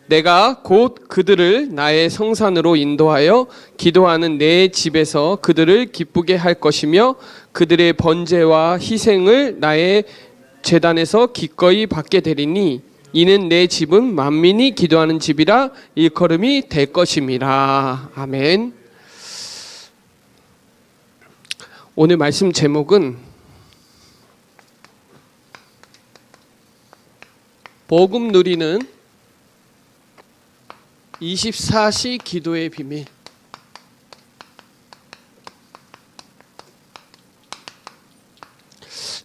내가 곧 그들을 나의 성산으로 인도하여 기도하는 내 집에서 그들을 기쁘게 할 것이며 그들의 번제와 희생을 나의 제단에서 기꺼이 받게 되리니 이는 내 집은 만민이 기도하는 집이라 일컬음이 될 것임이라. 아멘. 오늘 말씀 제목은 복음 누리는 24시 기도의 비밀.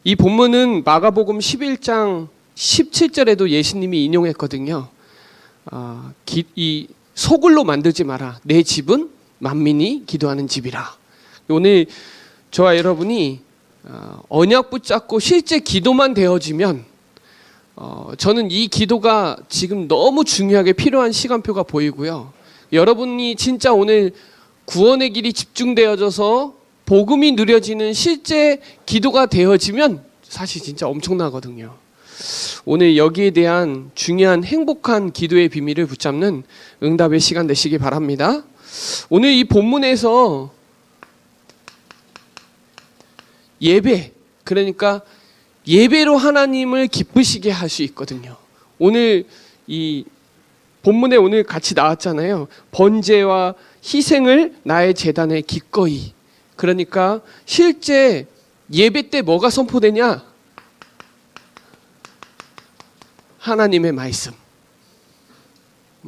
이 본문은 마가복음 11장 17절에도 예수님이 인용했거든요. 이 소굴로 만들지 마라. 내 집은 만민이 기도하는 집이라. 오늘 저와 여러분이 언약 붙잡고 실제 기도만 되어지면 저는 이 기도가 지금 너무 중요하게 필요한 시간표가 보이고요. 여러분이 진짜 오늘 구원의 길이 집중되어져서 복음이 누려지는 실제 기도가 되어지면 사실 진짜 엄청나거든요. 오늘 여기에 대한 중요한 행복한 기도의 비밀을 붙잡는 응답의 시간 되시기 바랍니다. 오늘 이 본문에서 예배, 그러니까 예배로 하나님을 기쁘시게 할 수 있거든요. 오늘 이 본문에 오늘 같이 나왔잖아요. 번제와 희생을 나의 제단에 기꺼이. 그러니까 실제 예배 때 뭐가 선포되냐? 하나님의 말씀.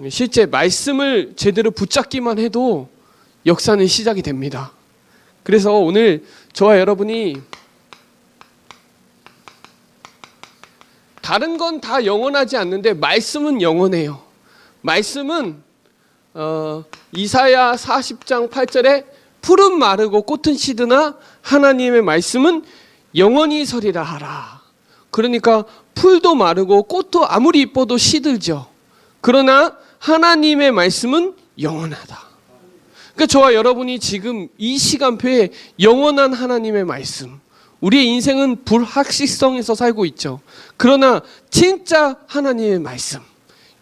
실제 말씀을 제대로 붙잡기만 해도 역사는 시작이 됩니다. 그래서 오늘 저와 여러분이 다른 건 다 영원하지 않는데 말씀은 영원해요. 말씀은 이사야 40장 8절에 풀은 마르고 꽃은 시드나 하나님의 말씀은 영원히 서리라 하라. 그러니까 풀도 마르고 꽃도 아무리 이뻐도 시들죠. 그러나 하나님의 말씀은 영원하다. 그러니까 저와 여러분이 지금 이 시간표에 영원한 하나님의 말씀, 우리의 인생은 불확실성에서 살고 있죠. 그러나 진짜 하나님의 말씀,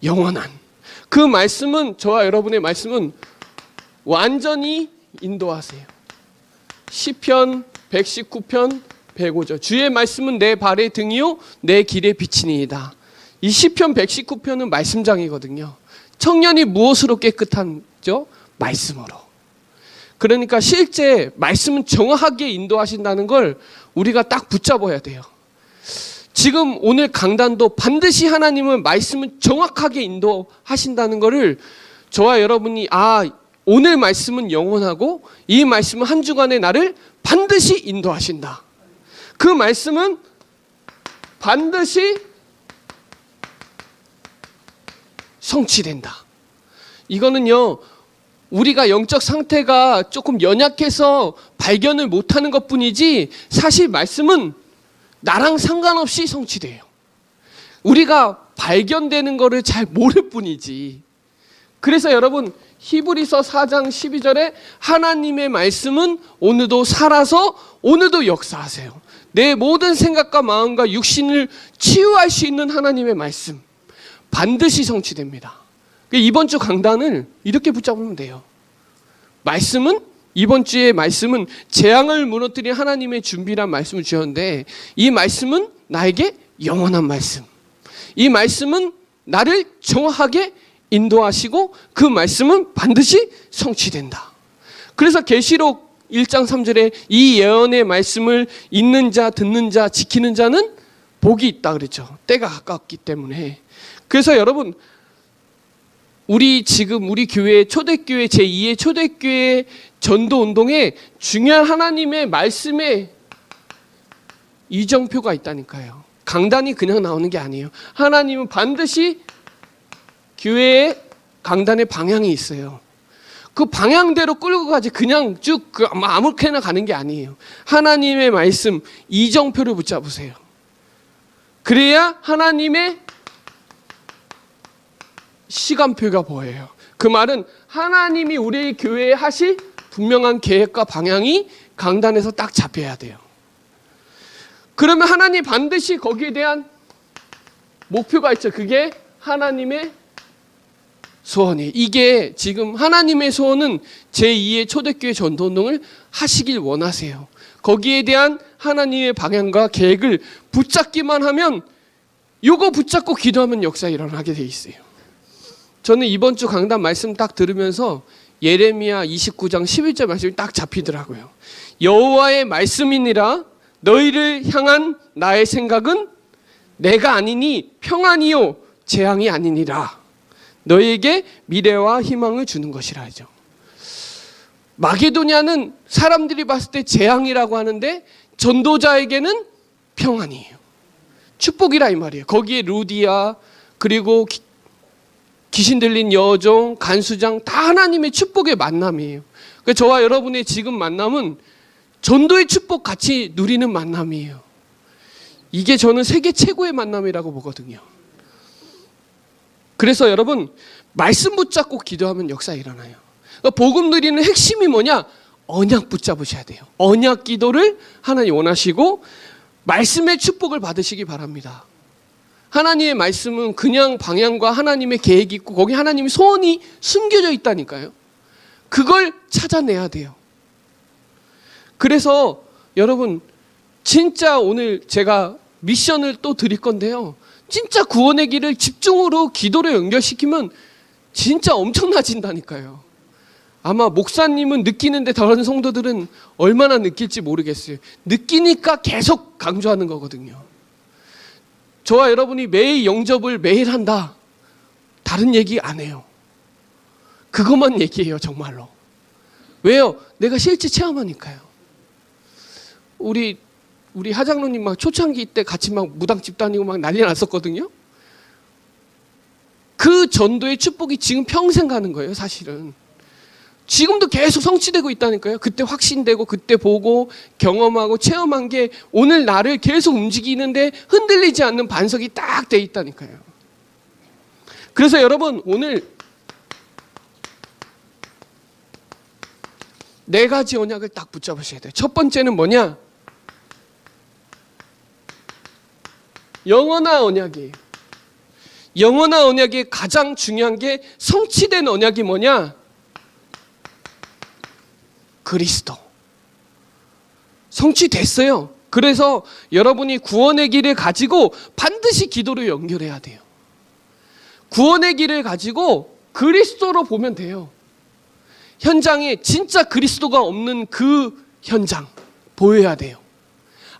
영원한 그 말씀은, 저와 여러분의 말씀은 완전히 인도하세요. 시편 119편 105절 주의 말씀은 내 발의 등이요 내 길의 빛이니이다. 이 시편 119편은 말씀장이거든요. 청년이 무엇으로 깨끗한죠? 말씀으로. 그러니까 실제 말씀은 정확하게 인도하신다는 걸 우리가 딱 붙잡아야 돼요. 지금 오늘 강단도 반드시 하나님은 말씀은 정확하게 인도하신다는 것을 저와 여러분이 오늘 말씀은 영원하고 이 말씀은 한 주간의 나를 반드시 인도하신다. 그 말씀은 반드시 성취된다. 이거는요, 우리가 영적 상태가 조금 연약해서 발견을 못하는 것뿐이지 사실 말씀은 나랑 상관없이 성취돼요. 우리가 발견되는 거를 잘 모를 뿐이지. 그래서 여러분 히브리서 4장 12절에 하나님의 말씀은 오늘도 살아서 오늘도 역사하세요. 내 모든 생각과 마음과 육신을 치유할 수 있는 하나님의 말씀 반드시 성취됩니다. 이번 주 강단을 이렇게 붙잡으면 돼요. 말씀은, 이번 주의 말씀은 재앙을 무너뜨린 하나님의 준비란 말씀을 주셨는데 이 말씀은 나에게 영원한 말씀. 이 말씀은 나를 정확하게 인도하시고 그 말씀은 반드시 성취된다. 그래서 계시록 1장 3절에 이 예언의 말씀을 읽는 자, 듣는 자, 지키는 자는 복이 있다 그랬죠. 때가 가깝기 때문에. 그래서 여러분 우리 교회 초대교회 제2의 초대교회 전도운동에 중요한 하나님의 말씀의 이정표가 있다니까요. 강단이 그냥 나오는 게 아니에요. 하나님은 반드시 교회의 강단의 방향이 있어요. 그 방향대로 끌고 가지 그냥 쭉 아무렇게나 가는 게 아니에요. 하나님의 말씀 이정표를 붙잡으세요. 그래야 하나님의 시간표가 보여요. 그 말은 하나님이 우리 교회에 하실 분명한 계획과 방향이 강단에서 딱 잡혀야 돼요. 그러면 하나님 반드시 거기에 대한 목표가 있죠. 그게 하나님의 소원이에요. 이게 지금 하나님의 소원은 제2의 초대교회 전도운동을 하시길 원하세요. 거기에 대한 하나님의 방향과 계획을 붙잡기만 하면, 요거 붙잡고 기도하면 역사 일어나게 돼 있어요. 저는 이번 주 강단 말씀 딱 들으면서 예레미야 29장 11절 말씀이 딱 잡히더라고요. 여호와의 말씀이니라 너희를 향한 나의 생각은 내가 아니니 평안이요 재앙이 아니니라. 너희에게 미래와 희망을 주는 것이라 하죠. 마게도냐는 사람들이 봤을 때 재앙이라고 하는데 전도자에게는 평안이에요. 축복이라 이 말이에요. 거기에 루디아, 그리고 귀신 들린 여종, 간수장, 다 하나님의 축복의 만남이에요. 그러니까 저와 여러분의 지금 만남은 전도의 축복 같이 누리는 만남이에요. 이게 저는 세계 최고의 만남이라고 보거든요. 그래서 여러분, 말씀 붙잡고 기도하면 역사 일어나요. 그러니까 복음 누리는 핵심이 뭐냐? 언약 붙잡으셔야 돼요. 언약 기도를 하나님 원하시고 말씀의 축복을 받으시기 바랍니다. 하나님의 말씀은 그냥 방향과 하나님의 계획이 있고 거기 하나님의 소원이 숨겨져 있다니까요. 그걸 찾아내야 돼요. 그래서 여러분, 진짜 오늘 제가 미션을 또 드릴 건데요. 진짜 구원의 길을 집중으로 기도로 연결시키면 진짜 엄청나진다니까요. 아마 목사님은 느끼는데 다른 성도들은 얼마나 느낄지 모르겠어요. 느끼니까 계속 강조하는 거거든요. 저와 여러분이 매일 영접을 매일 한다, 다른 얘기 안 해요. 그것만 얘기해요, 정말로. 왜요? 내가 실제 체험하니까요. 우리 하장로님 막 초창기 때 같이 막 무당집 다니고 막 난리 났었거든요. 그 전도의 축복이 지금 평생 가는 거예요, 사실은. 지금도 계속 성취되고 있다니까요. 그때 확신되고 그때 보고 경험하고 체험한 게 오늘 나를 계속 움직이는데 흔들리지 않는 반석이 딱 돼 있다니까요. 그래서 여러분, 오늘 4가지 언약을 딱 붙잡으셔야 돼요. 첫 번째는 뭐냐? 영원한 언약이에요. 영원한 언약의 가장 중요한 게 성취된 언약이 뭐냐? 그리스도. 성취됐어요. 그래서 여러분이 구원의 길을 가지고 반드시 기도로 연결해야 돼요. 구원의 길을 가지고 그리스도로 보면 돼요. 현장에 진짜 그리스도가 없는 그 현장 보여야 돼요.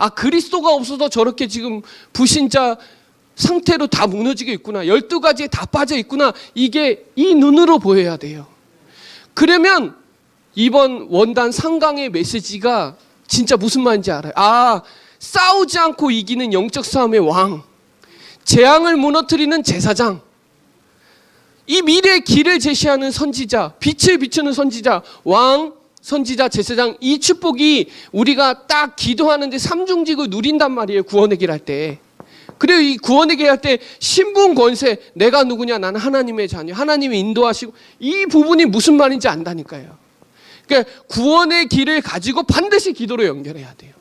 아, 그리스도가 없어서 저렇게 지금 불신자 상태로 다 무너지게 있구나. 12가지에 다 빠져 있구나. 이게 이 눈으로 보여야 돼요. 그러면 이번 원단 상강의 메시지가 진짜 무슨 말인지 알아요. 아, 싸우지 않고 이기는 영적 싸움의 왕, 재앙을 무너뜨리는 제사장, 이 미래의 길을 제시하는 선지자, 빛을 비추는 선지자, 왕, 선지자, 제사장, 이 축복이 우리가 딱 기도하는데 삼중직을 누린단 말이에요. 구원의 길 할 때. 그래요. 이 구원의 길 할 때 신분, 권세, 내가 누구냐? 나는 하나님의 자녀, 하나님이 인도하시고, 이 부분이 무슨 말인지 안다니까요. 그러니까 구원의 길을 가지고 반드시 기도로 연결해야 돼요.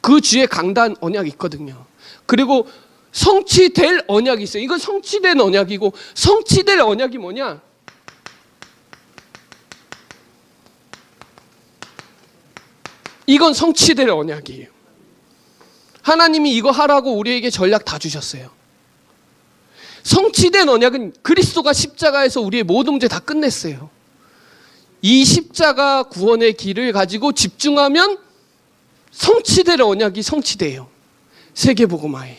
그 주에 강단 언약이 있거든요. 그리고 성취될 언약이 있어요. 이건 성취된 언약이고, 성취될 언약이 뭐냐? 이건 성취될 언약이에요. 하나님이 이거 하라고 우리에게 전략 다 주셨어요. 성취된 언약은 그리스도가 십자가에서 우리의 모든 문제 다 끝냈어요. 이 십자가 구원의 길을 가지고 집중하면 성취될 언약이 성취돼요. 세계복음화에.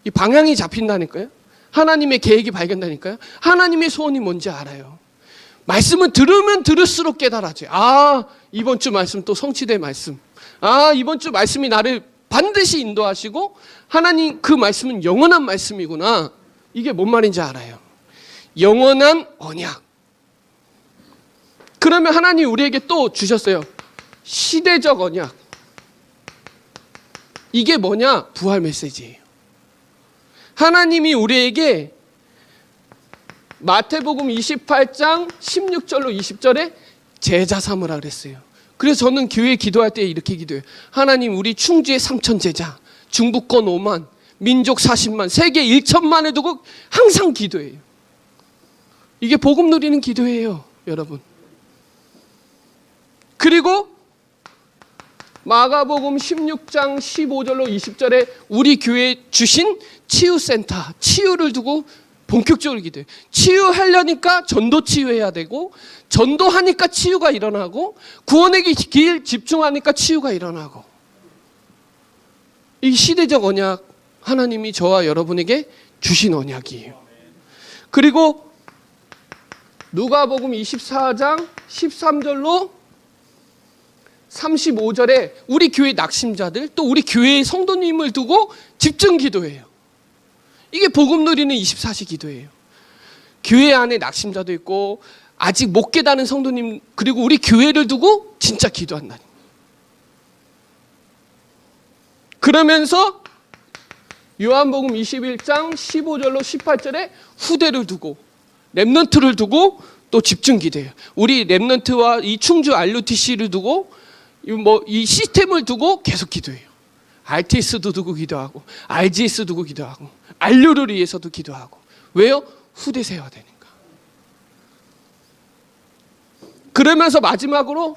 이 방향이 잡힌다니까요. 하나님의 계획이 발견되니까요. 하나님의 소원이 뭔지 알아요. 말씀은 들으면 들을수록 깨달아져요. 아, 이번 주 말씀 또 성취될 말씀. 아, 이번 주 말씀이 나를 반드시 인도하시고 하나님 그 말씀은 영원한 말씀이구나. 이게 뭔 말인지 알아요. 영원한 언약. 그러면 하나님 우리에게 또 주셨어요. 시대적 언약. 이게 뭐냐? 부활 메시지예요. 하나님이 우리에게 마태복음 28장 16절로 20절에 제자 삼으라 그랬어요. 그래서 저는 교회 기도할 때 이렇게 기도해요. 하나님, 우리 충주에 3,000 제자, 중부권 5만, 민족 40만, 세계 1천만에 두고 항상 기도해요. 이게 복음 누리는 기도예요, 여러분. 그리고 마가복음 16장 15절로 20절에 우리 교회에 주신 치유센터, 치유를 두고 본격적으로 기도해요. 치유하려니까 전도 치유해야 되고, 전도하니까 치유가 일어나고, 구원의 길 집중하니까 치유가 일어나고. 이 시대적 언약, 하나님이 저와 여러분에게 주신 언약이에요. 그리고 누가복음 24장 13절로 35절에 우리 교회 낙심자들, 또 우리 교회의 성도님을 두고 집중 기도해요. 이게 복음 누리는 24시 기도예요. 교회 안에 낙심자도 있고 아직 못 깨닫는 성도님, 그리고 우리 교회를 두고 진짜 기도한다는 거예요. 그러면서 요한복음 21장 15절로 18절에 후대를 두고, 렘넌트를 두고 또 집중 기도해요. 우리 렘넌트와 이 충주 RUTC를 두고 이 시스템을 두고 계속 기도해요. RTS도 두고 기도하고, RGS 두고 기도하고, RU를 위해서도 기도하고. 왜요? 후대 세워야 되니까. 그러면서 마지막으로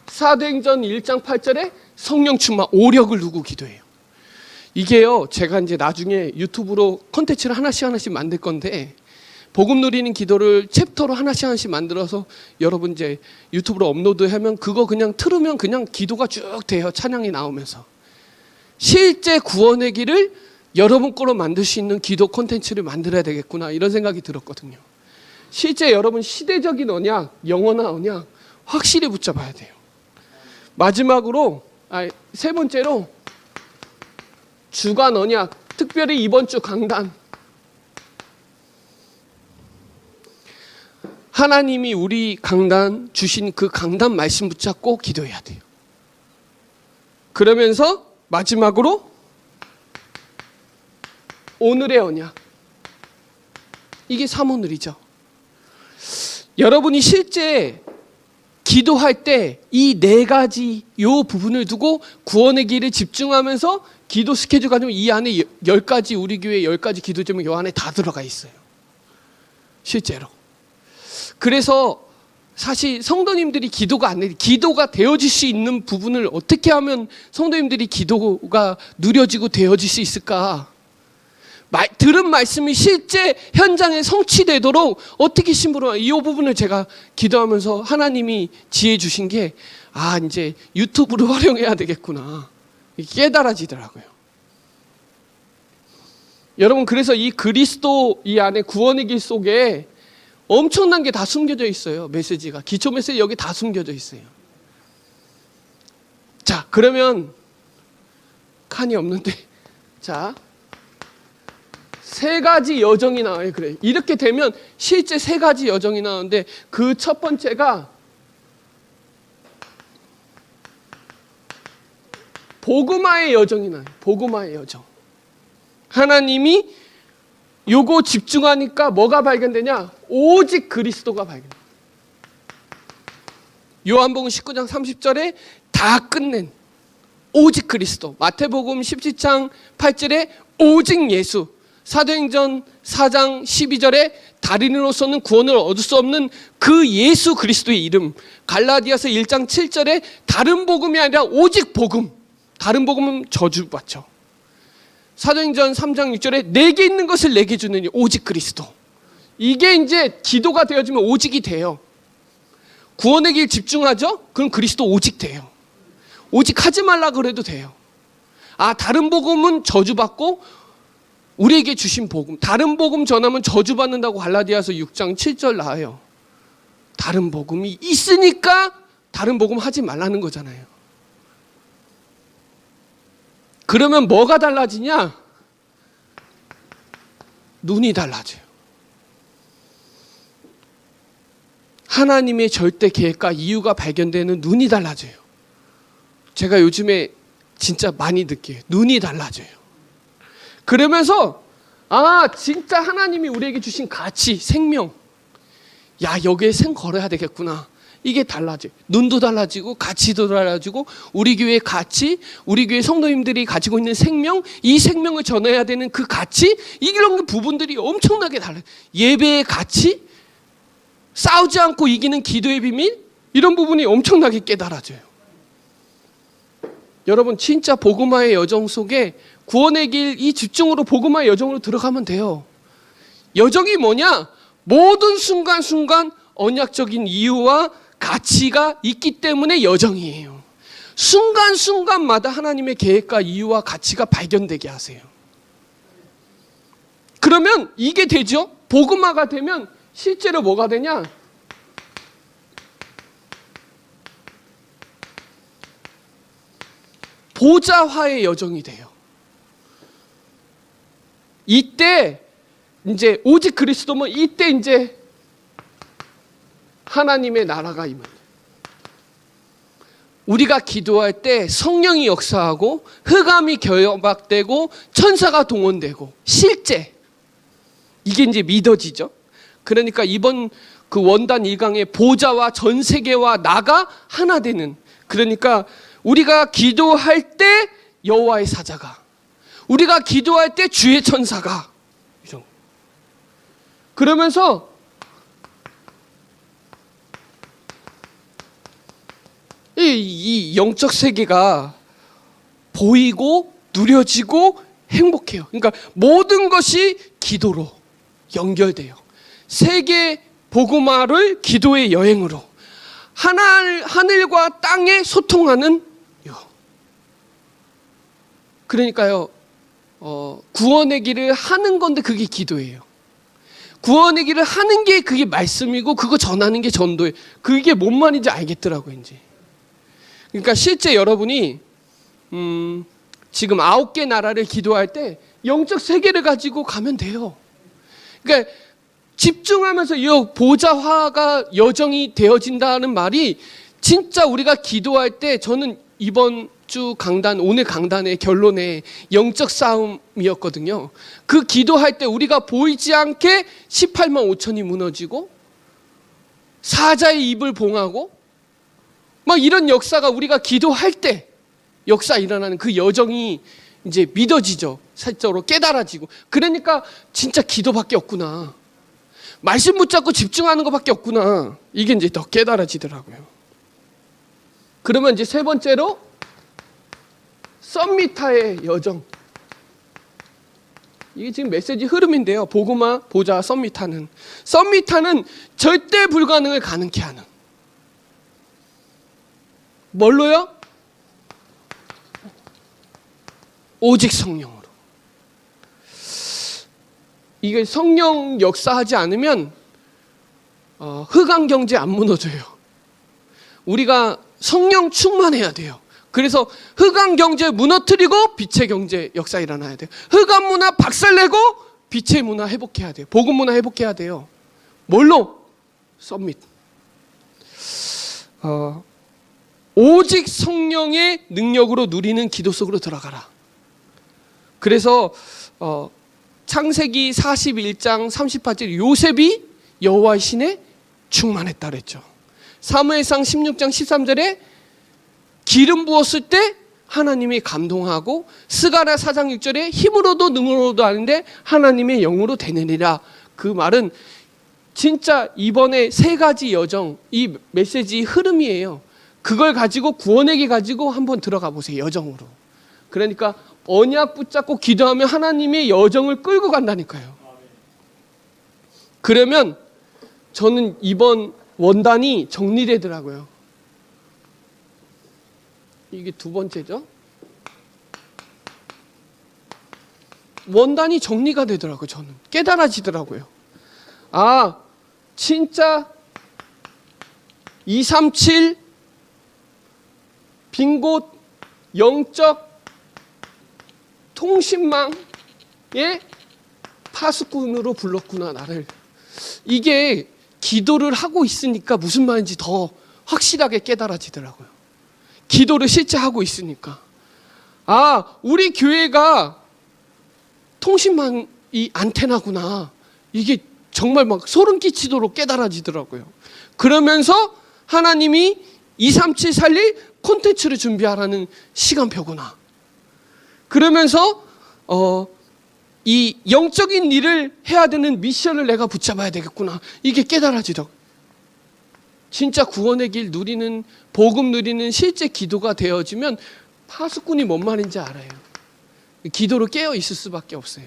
사도행전 1장 8절에 성령 충만, 오력을 두고 기도해요. 이게요, 제가 이제 나중에 유튜브로 콘텐츠를 하나씩 만들 건데, 복음 누리는 기도를 챕터로 하나씩 만들어서 여러분 이제 유튜브로 업로드하면 그거 그냥 틀으면 그냥 기도가 쭉 돼요. 찬양이 나오면서. 실제 구원의 길을 여러분 거로 만들 수 있는 기도 콘텐츠를 만들어야 되겠구나, 이런 생각이 들었거든요. 실제 여러분 시대적인 언약, 영원한 언약 확실히 붙잡아야 돼요. 마지막으로, 세 번째로 주간 언약, 특별히 이번 주 강단. 하나님이 우리 강단 주신 그 강단 말씀 붙잡고 기도해야 돼요. 그러면서 마지막으로 오늘의 언약. 이게 삼오늘이죠. 여러분이 실제 기도할 때 이 네 가지 요 부분을 두고 구원의 길을 집중하면서 기도 스케줄 가지고 이 안에 10가지, 우리 교회 10가지 기도 제목이 요 안에 다 들어가 있어요. 실제로. 그래서 사실 성도님들이 기도가 되어질 수 있는 부분을 어떻게 하면 성도님들이 기도가 누려지고 되어질 수 있을까? 들은 말씀이 실제 현장에 성취되도록 어떻게 심부름, 이 부분을 제가 기도하면서 하나님이 지혜 주신 게, 이제 유튜브를 활용해야 되겠구나, 깨달아지더라고요. 여러분, 그래서 이 그리스도 이 안에 구원의 길 속에 엄청난 게 다 숨겨져 있어요. 메시지가, 기초 메시지 여기 다 숨겨져 있어요. 자, 그러면 칸이 없는데, 자, 세 가지 여정이 나와요. 그래, 이렇게 되면 실제 세 가지 여정이 나오는데, 그 첫 번째가 복음화의 여정이 나와요. 복음화의 여정. 하나님이 요거 집중하니까 뭐가 발견되냐? 오직 그리스도가 발견돼요. 요한복음 19장 30절에 다 끝낸 오직 그리스도. 마태복음 17장 8절에 오직 예수. 사도행전 4장 12절에 달인으로서는 구원을 얻을 수 없는 그 예수 그리스도의 이름. 갈라디아서 1장 7절에 다른 복음이 아니라 오직 복음. 다른 복음은 저주받죠. 사도행전 3장 6절에 내게 있는 것을 내게 주는 이 오직 그리스도. 이게 이제 기도가 되어지면 오직이 돼요. 구원의 길 집중하죠? 그럼 그리스도 오직 돼요. 오직 하지 말라 그래도 돼요. 다른 복음은 저주받고 우리에게 주신 복음, 다른 복음 전하면 저주받는다고 갈라디아서 6장 7절 나와요. 다른 복음이 있으니까 다른 복음 하지 말라는 거잖아요. 그러면 뭐가 달라지냐? 눈이 달라져요. 하나님의 절대 계획과 이유가 발견되는 눈이 달라져요. 제가 요즘에 진짜 많이 느껴요. 눈이 달라져요. 그러면서 진짜 하나님이 우리에게 주신 가치, 생명, 여기에 생 걸어야 되겠구나. 이게 달라져요. 눈도 달라지고 가치도 달라지고 우리 교회의 가치, 우리 교회 성도님들이 가지고 있는 생명, 이 생명을 전해야 되는 그 가치, 이런 부분들이 엄청나게 달라요. 예배의 가치, 싸우지 않고 이기는 기도의 비밀, 이런 부분이 엄청나게 깨달아져요. 여러분, 진짜 복음화의 여정 속에 구원의 길, 이 집중으로 복음화의 여정으로 들어가면 돼요. 여정이 뭐냐? 모든 순간순간 언약적인 이유와 가치가 있기 때문에 여정이에요. 순간순간마다 하나님의 계획과 이유와 가치가 발견되게 하세요. 그러면 이게 되죠? 복음화가 되면 실제로 뭐가 되냐? 보좌화의 여정이 돼요. 이때 이제 오직 그리스도면 이때 이제 하나님의 나라가 임합니다. 우리가 기도할 때 성령이 역사하고 흑암이 결박되고 천사가 동원되고 실제 이게 이제 믿어지죠. 그러니까 이번 그 원단 1강의 보좌와 전 세계와 나가 하나 되는, 그러니까 우리가 기도할 때 여호와의 사자가, 우리가 기도할 때 주의 천사가, 그러면서 이 영적 세계가 보이고 누려지고 행복해요. 그러니까 모든 것이 기도로 연결돼요. 세계 복음화를 기도의 여행으로, 하늘과 땅에 소통하는 요. 그러니까요, 구원의 길을 하는 건데 그게 기도예요. 구원의 길을 하는 게 그게 말씀이고, 그거 전하는 게 전도예요. 그게 뭔 말인지 알겠더라고요, 이제. 그러니까 실제 여러분이 지금 9개 나라를 기도할 때 영적 세계를 가지고 가면 돼요. 그러니까 집중하면서 이 보좌화가 여정이 되어진다는 말이, 진짜 우리가 기도할 때, 저는 이번 주 강단, 오늘 강단의 결론에 영적 싸움이었거든요. 그 기도할 때 우리가 보이지 않게 18만 5천이 무너지고 사자의 입을 봉하고 막 이런 역사가 우리가 기도할 때 역사 일어나는 그 여정이 이제 믿어지죠. 사적으로 깨달아지고. 그러니까 진짜 기도밖에 없구나, 말씀 붙잡고 집중하는 것밖에 없구나, 이게 이제 더 깨달아지더라고요. 그러면 이제 세 번째로 썸미타의 여정. 이게 지금 메시지 흐름인데요. 복음화, 보좌, 썸미타는 절대 불가능을 가능케 하는. 뭘로요? 오직 성령으로. 이게 성령 역사하지 않으면 흑암 경제 안 무너져요. 우리가 성령 충만해야 돼요. 그래서 흑암 경제 무너뜨리고 빛의 경제 역사 일어나야 돼요. 흑암 문화 박살내고 빛의 문화 회복해야 돼요. 복음 문화 회복해야 돼요. 뭘로? 썸밋. 오직 성령의 능력으로 누리는 기도 속으로 들어가라. 그래서 창세기 41장 38절 요셉이 여호와의 신에 충만했다 그랬죠. 사무엘상 16장 13절에 기름 부었을 때 하나님이 감동하고, 스가랴 4장 6절에 힘으로도 능으로도 아닌데 하나님의 영으로 되느니라. 그 말은 진짜 이번에 세 가지 여정, 이 메시지 흐름이에요. 그걸 가지고 구원의 길 가지고 한번 들어가 보세요. 여정으로. 그러니까 언약 붙잡고 기도하면 하나님의 여정을 끌고 간다니까요. 그러면 저는 이번 원단이 정리되더라고요. 이게 두 번째죠. 원단이 정리가 되더라고요. 저는 깨달아지더라고요. 아, 진짜 237 빈 곳 영적 통신망의 파수꾼으로 불렀구나, 나를. 이게 기도를 하고 있으니까 무슨 말인지 더 확실하게 깨달아지더라고요. 기도를 실제 하고 있으니까. 아, 우리 교회가 통신망이 안테나구나. 이게 정말 막 소름 끼치도록 깨달아지더라고요. 그러면서 하나님이 237 살릴 콘텐츠를 준비하라는 시간표구나. 그러면서 이 영적인 일을 해야 되는 미션을 내가 붙잡아야 되겠구나. 이게 깨달아지더라고요. 진짜 구원의 길 누리는, 복음 누리는 실제 기도가 되어지면 파수꾼이 뭔 말인지 알아요. 기도로 깨어 있을 수밖에 없어요.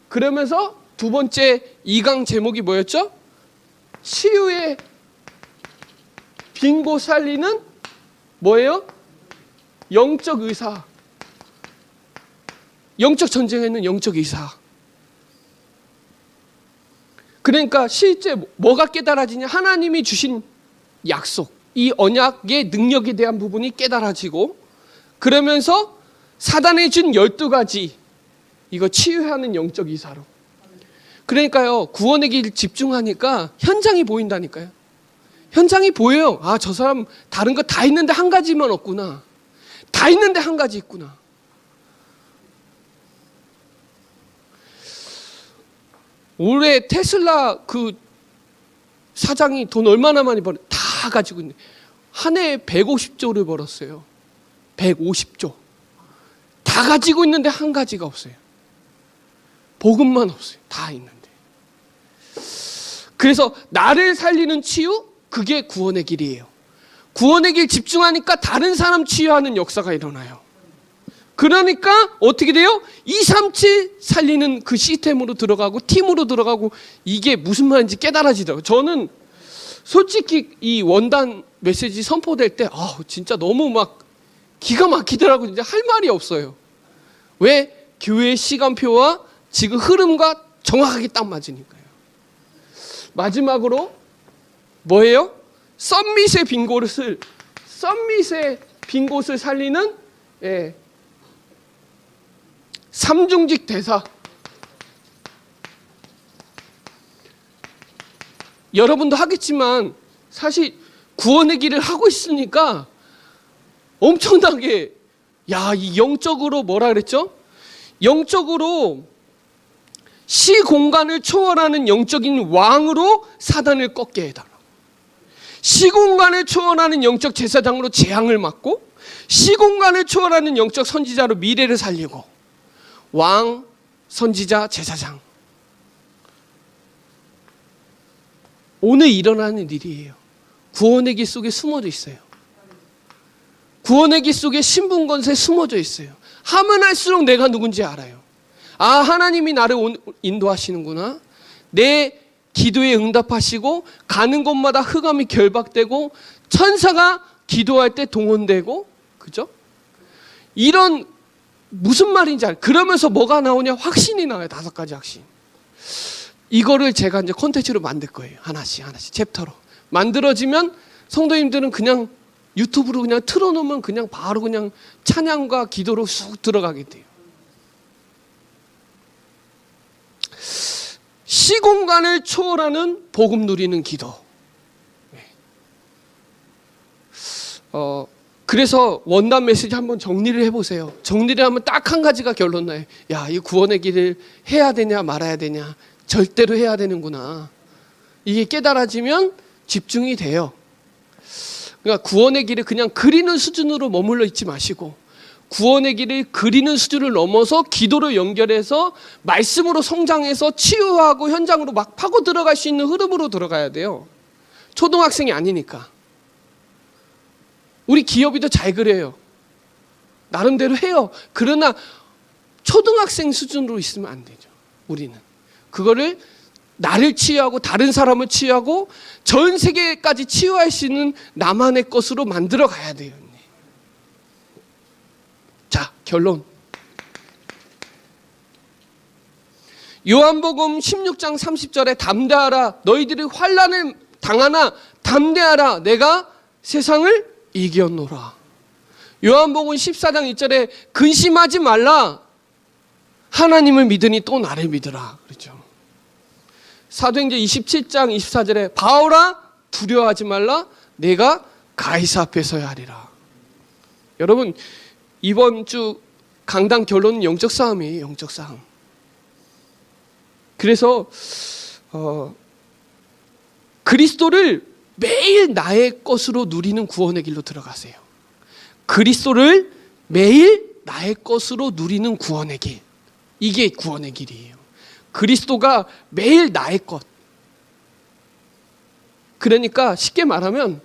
그러면서 두 번째 2강 제목이 뭐였죠? 치유의 빈 곳 살리는 뭐예요? 영적 의사. 영적 전쟁에는 영적 의사. 그러니까 실제 뭐가 깨달아지냐? 하나님이 주신 약속, 이 언약의 능력에 대한 부분이 깨달아지고, 그러면서 사단이 준 12가지 이거 치유하는 영적 이사로. 그러니까요, 구원의 길 집중하니까 현장이 보인다니까요. 현장이 보여요. 아, 저 사람 다른 거 다 있는데 한 가지만 없구나. 다 있는데 한 가지 있구나. 올해 테슬라 그 사장이 돈 얼마나 많이 벌어? 다 가지고 있네. 한 해에 150조를 벌었어요. 150조. 다 가지고 있는데 한 가지가 없어요. 복음만 없어요. 다 있는데. 그래서 나를 살리는 치유, 그게 구원의 길이에요. 구원의 길 집중하니까 다른 사람 치유하는 역사가 일어나요. 그러니까 어떻게 돼요? 237 살리는 그 시스템으로 들어가고 팀으로 들어가고, 이게 무슨 말인지 깨달아지더라고요. 저는 솔직히 이 원단 메시지 선포될 때 진짜 너무 막 기가 막히더라고요. 이제 할 말이 없어요. 왜? 교회의 시간표와 지금 흐름과 정확하게 딱 맞으니까요. 마지막으로 뭐예요? 썸밋의 빈 곳을 살리는 삼중직 대사. 여러분도 하겠지만 사실 구원의 길을 하고 있으니까 엄청나게, 이 영적으로 뭐라 그랬죠? 영적으로 시공간을 초월하는 영적인 왕으로 사단을 꺾게 해달라. 시공간을 초월하는 영적 제사장으로 재앙을 막고, 시공간을 초월하는 영적 선지자로 미래를 살리고, 왕, 선지자, 제사장. 오늘 일어나는 일이에요. 구원의 길 속에 숨어져 있어요. 구원의 길 속에 신분권세 숨어져 있어요. 하면 할수록 내가 누군지 알아요. 아, 하나님이 나를 인도하시는구나. 내 기도에 응답하시고, 가는 곳마다 흑암이 결박되고, 천사가 기도할 때 동원되고, 그죠? 이런, 무슨 말인지 알아요. 그러면서 뭐가 나오냐? 확신이 나와요. 5가지 확신. 이거를 제가 이제 콘텐츠로 만들 거예요. 하나씩 챕터로 만들어지면 성도님들은 그냥 유튜브로 그냥 틀어놓으면 그냥 바로 그냥 찬양과 기도로 쑥 들어가게 돼요. 시공간을 초월하는 복음 누리는 기도. 그래서 원단 메시지 한번 정리를 해보세요. 정리를 하면 딱 한 가지가 결론 나요. 이 구원의 길을 해야 되냐 말아야 되냐. 절대로 해야 되는구나. 이게 깨달아지면 집중이 돼요. 그러니까 구원의 길을 그냥 그리는 수준으로 머물러 있지 마시고, 구원의 길을 그리는 수준을 넘어서 기도로 연결해서 말씀으로 성장해서 치유하고 현장으로 막 파고 들어갈 수 있는 흐름으로 들어가야 돼요. 초등학생이 아니니까. 우리 기업이도 잘 그래요. 나름대로 해요. 그러나 초등학생 수준으로 있으면 안 되죠. 우리는 그거를 나를 치유하고 다른 사람을 치유하고 전 세계까지 치유할 수 있는 나만의 것으로 만들어 가야 돼요. 자, 결론. 요한복음 16장 30절에 담대하라, 너희들이 환난을 당하나 담대하라, 내가 세상을 이겼노라. 요한복음 14장 2절에 근심하지 말라, 하나님을 믿으니 또 나를 믿으라. 그렇죠. 사도행전 27장 24절에 바울아 두려워하지 말라, 내가 가이사 앞에 서야 하리라. 여러분, 이번 주 강단 결론은 영적 싸움이에요. 영적 싸움. 그래서 그리스도를 매일 나의 것으로 누리는 구원의 길로 들어가세요. 그리스도를 매일 나의 것으로 누리는 구원의 길. 이게 구원의 길이에요. 그리스도가 매일 나의 것. 그러니까 쉽게 말하면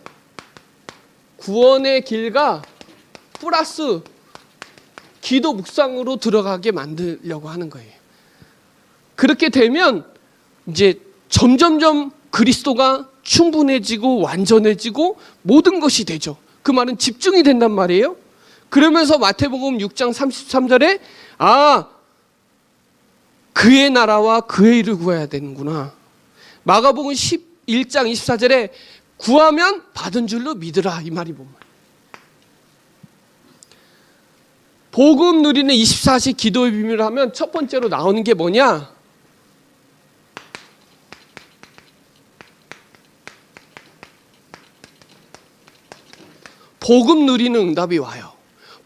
구원의 길과 플러스 기도 묵상으로 들어가게 만들려고 하는 거예요. 그렇게 되면 이제 점점점 그리스도가 충분해지고 완전해지고 모든 것이 되죠. 그 말은 집중이 된단 말이에요. 그러면서 마태복음 6장 33절에 그의 나라와 그의 일을 구해야 되는구나. 마가복음 11장 24절에 구하면 받은 줄로 믿으라, 이 말이 뭔 말이에요. 복음 누리는 24시 기도의 비밀을 하면 첫 번째로 나오는 게 뭐냐? 복음 누리는 응답이 와요.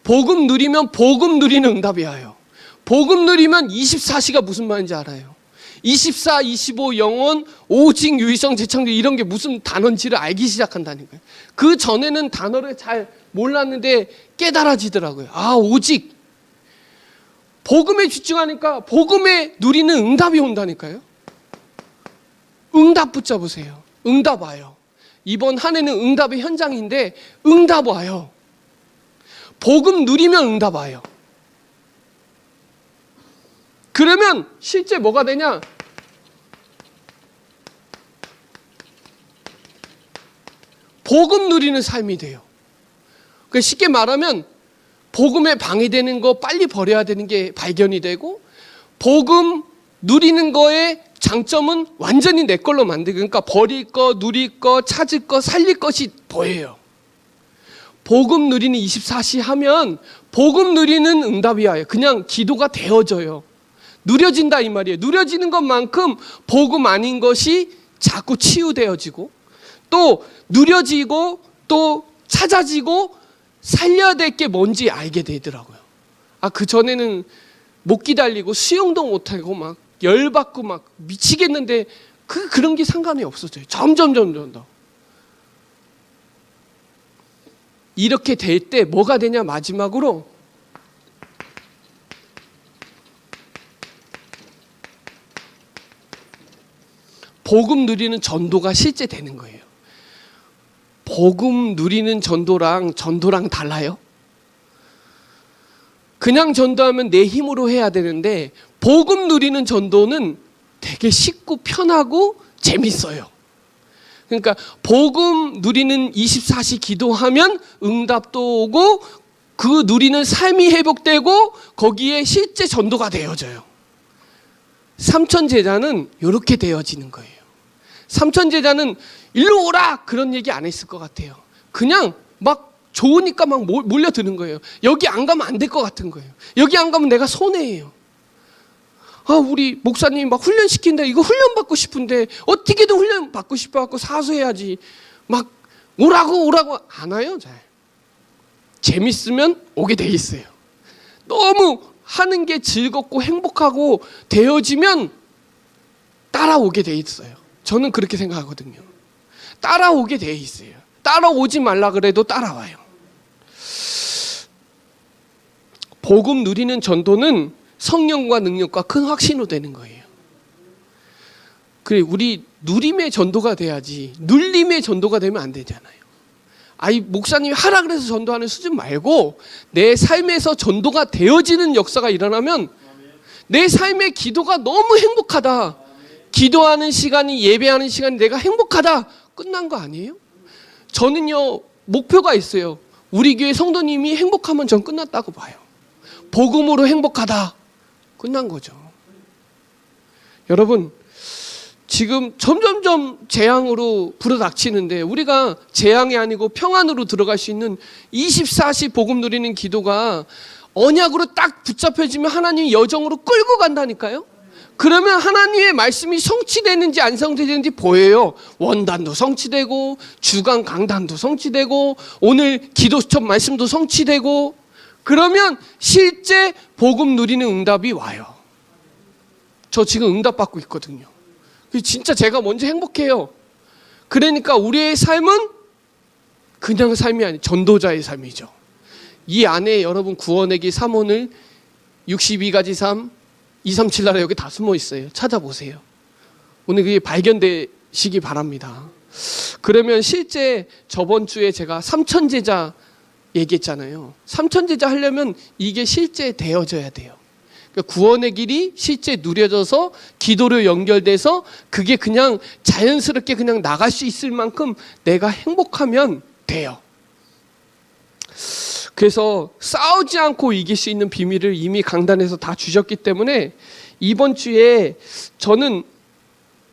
복음 누리면 복음 누리는 응답이 와요. 복음 누리면 24시가 무슨 말인지 알아요. 24, 25, 영원, 오직, 유의성, 재창조 이런 게 무슨 단어인지를 알기 시작한다니까요. 그 전에는 단어를 잘 몰랐는데 깨달아지더라고요. 오직. 복음에 집중하니까 복음에 누리는 응답이 온다니까요. 응답 붙잡으세요. 응답 와요. 이번 한 해는 응답의 현장인데 응답 와요. 복음 누리면 응답 와요. 그러면 실제 뭐가 되냐? 복음 누리는 삶이 돼요. 그러니까 쉽게 말하면 복음에 방해되는 거 빨리 버려야 되는 게 발견이 되고, 복음 누리는 거의 장점은 완전히 내 걸로 만들고, 그러니까 버릴 거, 누릴 거, 찾을 거, 살릴 것이 보여요. 복음 누리는 24시 하면 복음 누리는 응답이 와요. 그냥 기도가 되어져요. 누려진다 이 말이에요. 누려지는 것만큼 복음 아닌 것이 자꾸 치유되어지고, 또 누려지고, 또 찾아지고, 살려야 될 게 뭔지 알게 되더라고요. 그 전에는 못 기다리고 수영도 못하고 막 열받고 막 미치겠는데 그런 게 상관이 없어져요. 점점 더. 이렇게 될 때 뭐가 되냐? 마지막으로 복음 누리는 전도가 실제 되는 거예요. 복음 누리는 전도랑 달라요? 그냥 전도하면 내 힘으로 해야 되는데 복음 누리는 전도는 되게 쉽고 편하고 재밌어요. 그러니까 복음 누리는 24시 기도하면 응답도 오고 그 누리는 삶이 회복되고 거기에 실제 전도가 되어져요. 삼천제자는 이렇게 되어지는 거예요. 삼천제자는 일로 오라 그런 얘기 안 했을 것 같아요. 그냥 막 좋으니까 막 몰려드는 거예요. 여기 안 가면 안 될 것 같은 거예요. 여기 안 가면 내가 손해예요. 우리 목사님이 막 훈련시킨다. 이거 훈련 받고 싶은데 어떻게든 훈련 받고 싶어갖고 사수해야지. 막 오라고 안 와요. 잘. 재밌으면 오게 돼 있어요. 너무 하는 게 즐겁고 행복하고 되어지면 따라오게 돼 있어요. 저는 그렇게 생각하거든요. 따라오게 돼 있어요. 따라오지 말라 그래도 따라와요. 복음 누리는 전도는 성령과 능력과 큰 확신으로 되는 거예요. 그래, 우리 누림의 전도가 돼야지 눌림의 전도가 되면 안 되잖아요. 목사님이 하라 그래서 전도하는 수준 말고 내 삶에서 전도가 되어지는 역사가 일어나면 내 삶의 기도가 너무 행복하다. 기도하는 시간이, 예배하는 시간이 내가 행복하다. 끝난 거 아니에요? 저는요, 목표가 있어요. 우리 교회 성도님이 행복하면 전 끝났다고 봐요. 복음으로 행복하다. 끝난 거죠. 여러분, 지금 점점점 재앙으로 불어닥치는데 우리가 재앙이 아니고 평안으로 들어갈 수 있는 24시 복음 누리는 기도가 언약으로 딱 붙잡혀지면 하나님이 여정으로 끌고 간다니까요. 그러면 하나님의 말씀이 성취되는지 안 성취되는지 보여요. 원단도 성취되고 주간 강단도 성취되고 오늘 기도수첩 말씀도 성취되고, 그러면 실제 복음 누리는 응답이 와요. 저 지금 응답 받고 있거든요. 진짜 제가 먼저 행복해요. 그러니까 우리의 삶은 그냥 삶이 아니에요. 전도자의 삶이죠. 이 안에 여러분 구원의 길 3원을 62가지 삶 237나라 여기 다 숨어 있어요. 찾아보세요. 오늘 그게 발견되시기 바랍니다. 그러면 실제 저번 주에 제가 삼천제자 얘기했잖아요. 삼천제자 하려면 이게 실제 되어져야 돼요. 그러니까 구원의 길이 실제 누려져서 기도로 연결돼서 그게 그냥 자연스럽게 그냥 나갈 수 있을 만큼 내가 행복하면 돼요. 그래서 싸우지 않고 이길 수 있는 비밀을 이미 강단에서 다 주셨기 때문에 이번 주에 저는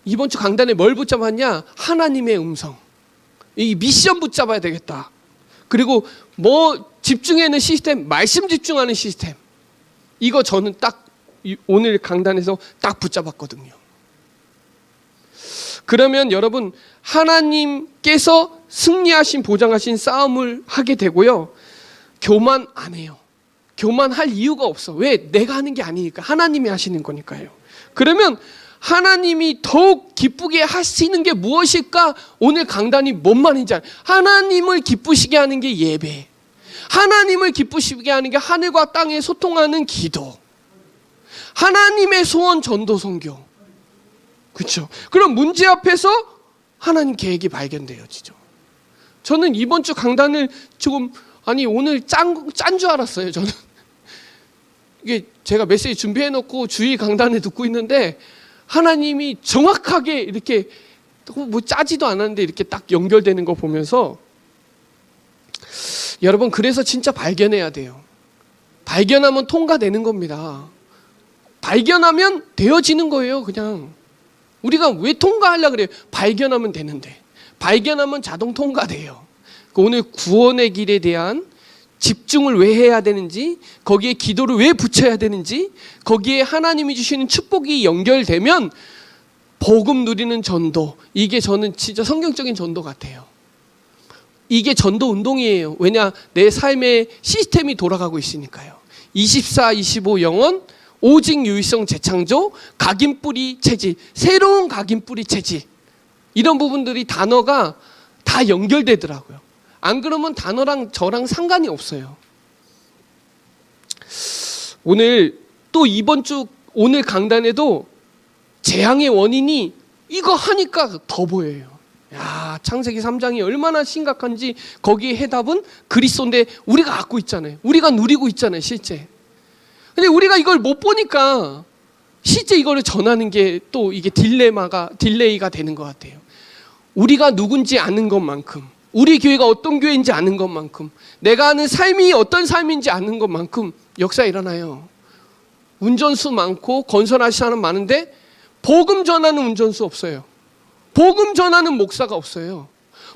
이번 주 강단에 뭘 붙잡았냐? 하나님의 음성. 이 미션 붙잡아야 되겠다. 그리고 뭐 집중하는 시스템, 말씀 집중하는 시스템. 이거 저는 딱 오늘 강단에서 딱 붙잡았거든요. 그러면 여러분 하나님께서 승리하신 보장하신 싸움을 하게 되고요. 교만 안 해요. 교만할 이유가 없어. 왜? 내가 하는 게 아니니까. 하나님이 하시는 거니까요. 그러면 하나님이 더욱 기쁘게 하시는 게 무엇일까? 오늘 강단이 뭔 말인지 알아요. 하나님을 기쁘시게 하는 게 예배. 하나님을 기쁘시게 하는 게 하늘과 땅에 소통하는 기도. 하나님의 소원 전도 선교. 그렇죠? 그럼 문제 앞에서 하나님 계획이 발견되어지죠. 저는 이번 주 강단을 조금 오늘 짠 줄 알았어요. 저는 이게 제가 메시지 준비해 놓고 주일 강단에 듣고 있는데 하나님이 정확하게 이렇게 뭐 짜지도 않았는데 이렇게 딱 연결되는 거 보면서 여러분 그래서 진짜 발견해야 돼요. 발견하면 통과되는 겁니다. 발견하면 되어지는 거예요. 그냥 우리가 왜 통과하려고 그래요? 발견하면 되는데 발견하면 자동 통과돼요. 오늘 구원의 길에 대한 집중을 왜 해야 되는지, 거기에 기도를 왜 붙여야 되는지, 거기에 하나님이 주시는 축복이 연결되면 복음 누리는 전도, 이게 저는 진짜 성경적인 전도 같아요. 이게 전도 운동이에요. 왜냐? 내 삶의 시스템이 돌아가고 있으니까요. 24, 25 영원, 오직 유일성 재창조, 각인뿌리 체질, 새로운 각인뿌리 체질, 이런 부분들이 단어가 다 연결되더라고요. 안 그러면 단어랑 저랑 상관이 없어요. 오늘 또 이번 주 오늘 강단에도 재앙의 원인이 이거 하니까 더 보여요. 야, 창세기 3장이 얼마나 심각한지 거기에 해답은 그리스도인데 우리가 갖고 있잖아요. 우리가 누리고 있잖아요, 실제. 근데 우리가 이걸 못 보니까 실제 이거를 전하는 게 또 이게 딜레이가 되는 것 같아요. 우리가 누군지 아는 것만큼, 우리 교회가 어떤 교회인지 아는 것만큼, 내가 아는 삶이 어떤 삶인지 아는 것만큼 역사 일어나요. 운전수 많고 건설하시는 사람 많은데 복음 전하는 운전수 없어요. 복음 전하는 목사가 없어요.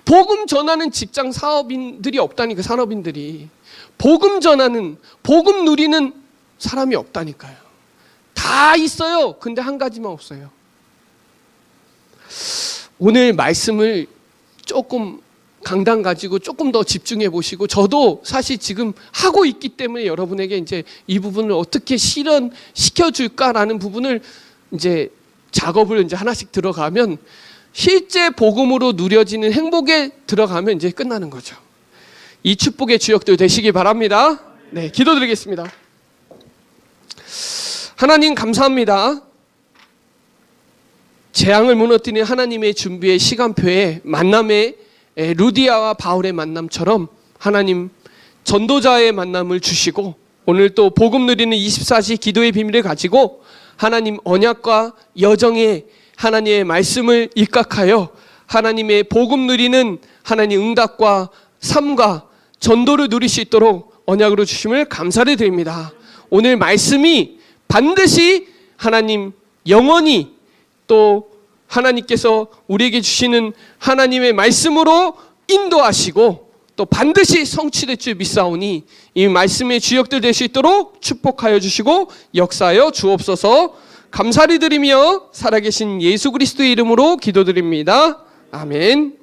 복음 전하는 직장 사업인들이 없다니까. 산업인들이 복음 전하는, 복음 누리는 사람이 없다니까요. 다 있어요. 근데 한 가지만 없어요. 오늘 말씀을 조금 강단 가지고 조금 더 집중해 보시고, 저도 사실 지금 하고 있기 때문에 여러분에게 이제 이 부분을 어떻게 실현시켜 줄까라는 부분을 이제 작업을 이제 하나씩 들어가면, 실제 복음으로 누려지는 행복에 들어가면 이제 끝나는 거죠. 이 축복의 주역들 되시기 바랍니다. 네, 기도드리겠습니다. 하나님 감사합니다. 재앙을 무너뜨리는 하나님의 준비의 시간표에 만남의 루디아와 바울의 만남처럼 하나님 전도자의 만남을 주시고, 오늘 또 복음 누리는 24시 기도의 비밀을 가지고 하나님 언약과 여정의 하나님의 말씀을 입각하여 하나님의 복음 누리는 하나님 응답과 삶과 전도를 누릴 수 있도록 언약으로 주심을 감사를 드립니다. 오늘 말씀이 반드시 하나님 영원히 또 하나님께서 우리에게 주시는 하나님의 말씀으로 인도하시고 또 반드시 성취될 줄 믿사오니 이 말씀의 주역들 될 수 있도록 축복하여 주시고 역사하여 주옵소서. 감사를 드리며 살아계신 예수 그리스도의 이름으로 기도드립니다. 아멘.